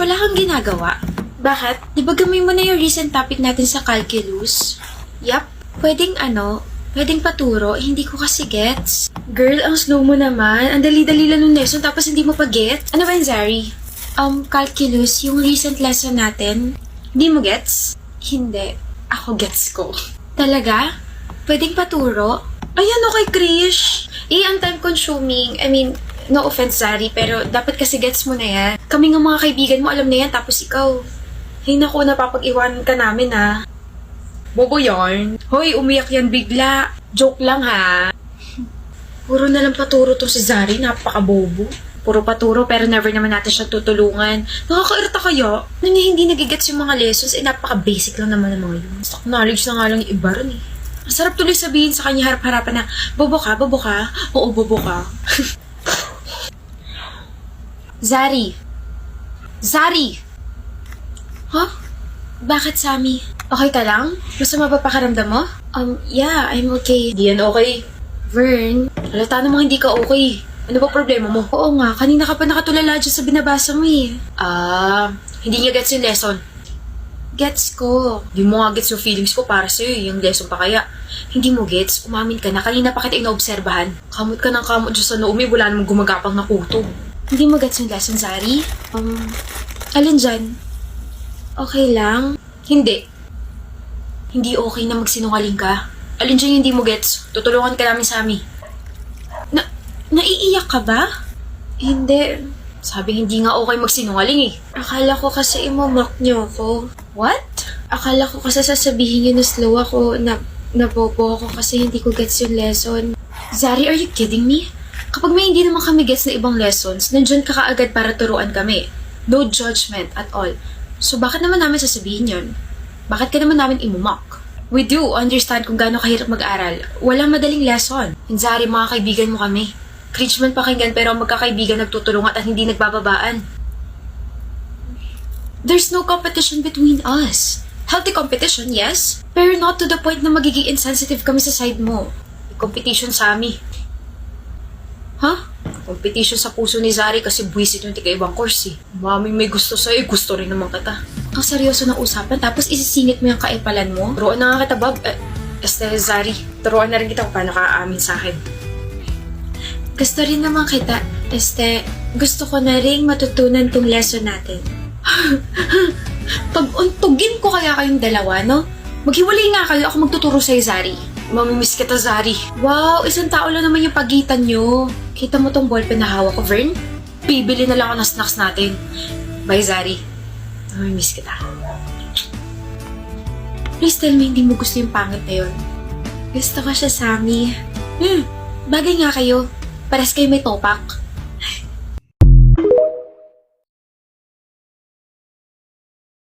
wala kang ginagawa. Bakit? Di ba gamay mo na yung recent topic natin sa calculus? Yap. Pwedeng paturo, hindi ko kasi gets. Girl, ang slow mo naman. Ang dali-dali lang ng lesson tapos hindi mo pa gets. Ano ba yun, Zari? Calculus, yung recent lesson natin. Hindi mo gets? Hindi. Ako gets ko. Talaga? Pwedeng paturo? Ayan, okay, Krish. Ang time-consuming. No offense, Zari, pero dapat kasi gets mo na yan. Kami nga mga kaibigan mo, alam na yan, tapos ikaw. Ay naku, napapag-iwanan ka namin, ha. Bobo yarn. Hoy, umiyak yan bigla. Joke lang, ha. Puro na lang paturo to si Zari, napaka-bobo. Puro paturo, pero never naman natin siya tutulungan. Nakakairita kaya? Nang hindi nagigets yung mga lessons, napaka-basic lang naman ng mga yun. Stock knowledge na nga lang yung iba ron, eh. Ang sarap tuloy sabihin sa kanya harap-harapan na, bobo ka? Oo, bobo ka. Zari! Huh? Bakit, Sammy? Okay ka lang? Masama ba pakiramdam mo? Yeah, I'm okay. Di yan okay. Vern, halata namang hindi ka okay. Ano ba problema mo? Oo nga, kanina ka pa nakatulala dyan sa binabasa mo eh. Hindi niya gets yung lesson. Gets ko. Di mo nga gets yung feelings ko para sa'yo, yung lesson pa kaya. Hindi mo gets, umamin ka na, kanina pa kita inoobserbahan. Kamot ka ng kamot dyan sa Naomi, wala namang gumagapang na kuto. Hindi mo gets yung lesson, Zari? Alin dyan? Okay lang? Hindi. Hindi okay na magsinungaling ka. Alin dyan yung hindi mo gets? Tutulungan ka namin, Sammy. Naiiyak ka ba? Hindi. Sabi hindi nga okay magsinungaling eh. Akala ko kasi imomock niyo ako. What? Akala ko kasi sasabihin niyo na slow ako, nabobo ako kasi hindi ko gets yung lesson. Zari, are you kidding me? Kapag may hindi naman kami gets na ibang lessons, nandyan ka kaagad para turuan kami. No judgment at all. So bakit naman namin sasabihin yun? Bakit ka naman namin imumock? We do understand kung gaano kahirap mag-aral. Walang madaling lesson. Zari, mga kaibigan mo kami. Cringe man pakinggan pero ang magkakaibigan nagtutulungan at hindi nagbababaan. There's no competition between us. Healthy competition, yes. Pero not to the point na magiging insensitive kami sa side mo. May competition, Sammy. Huh? Competition sa puso ni Zari kasi buwisit yung tika-ibang course eh. Mami may gusto sa'yo, gusto rin naman kita. Ang seryoso ng usapan tapos isisingit mo yung kaipalan mo? Turuan na nga kita, Bob. Zari, turuan na rin kita kung paano ka aamin sa akin. Gusto rin naman kita. Gusto ko na rin matutunan tong lesson natin. Pag-untugin ko kaya kayong dalawa, no? Maghiwalay nga kayo, ako magtuturo sa'yo, Zari. Mamimiss kita, Zari. Wow, isang tao lang naman yung pagitan nyo. Kita mo tong ballpen na hawak ko, Vern? Bibili na lang ako ng snacks natin. Bye, Zari. Mamimiss kita. Please tell me hindi mo gusto yung pangit na yun. Gusto ko siya, Sammy. Bagay nga kayo. Pares kayo may topak.